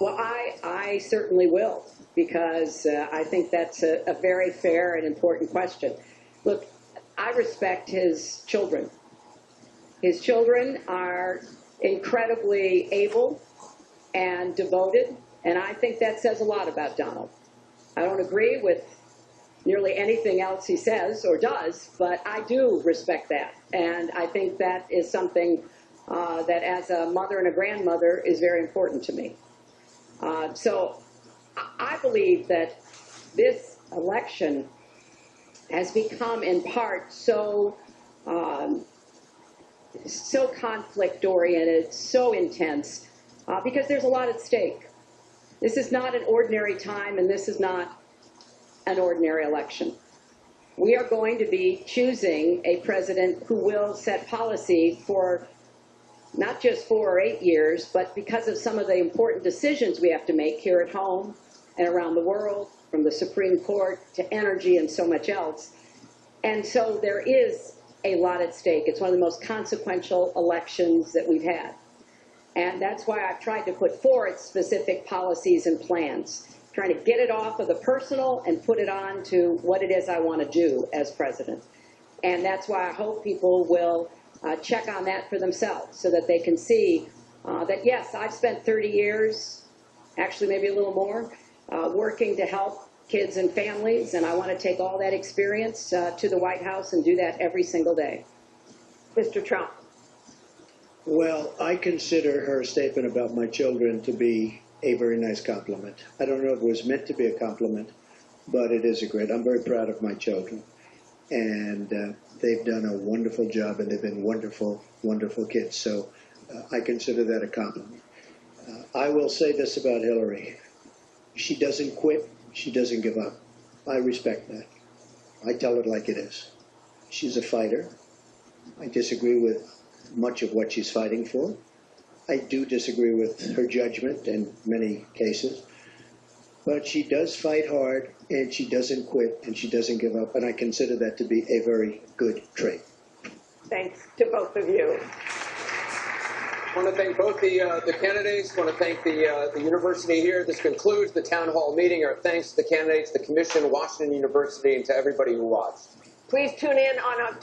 Well, I certainly will, because I think that's a very fair and important question. Look, I respect his children. His children are incredibly able and devoted, and I think that says a lot about Donald. I don't agree with nearly anything else he says or does, but I do respect that. And I think that is something that as a mother and a grandmother is very important to me. So I believe that this election has become in part so conflict-oriented, so intense, because there's a lot at stake. This is not an ordinary time, and this is not an ordinary election. We are going to be choosing a president who will set policy for not just 4 or 8 years, but because of some of the important decisions we have to make here at home and around the world, from the Supreme Court to energy and so much else. And so there is a lot at stake. It's one of the most consequential elections that we've had. And that's why I've tried to put forth specific policies and plans, trying to get it off of the personal and put it on to what it is I want to do as president. And that's why I hope people will check on that for themselves, so that they can see that, yes, I've spent 30 years, actually maybe a little more, working to help kids and families, and I want to take all that experience to the White House and do that every single day. Mr. Trump. Well, I consider her statement about my children to be a very nice compliment. I don't know if it was meant to be a compliment, but it is a great. I'm very proud of my children, and they've done a wonderful job, and they've been wonderful, wonderful kids. So I consider that a compliment. I will say this about Hillary. She doesn't quit. She doesn't give up. I respect that. I tell it like it is. She's a fighter. I disagree with much of what she's fighting for. I do disagree with her judgment in many cases. But she does fight hard, and she doesn't quit, and she doesn't give up, and I consider that to be a very good trait. Thanks to both of you. I want to thank both the candidates. I want to thank the university here. This concludes the town hall meeting. Our thanks to the candidates, the commission, Washington University, and to everybody who watched. Please tune in on October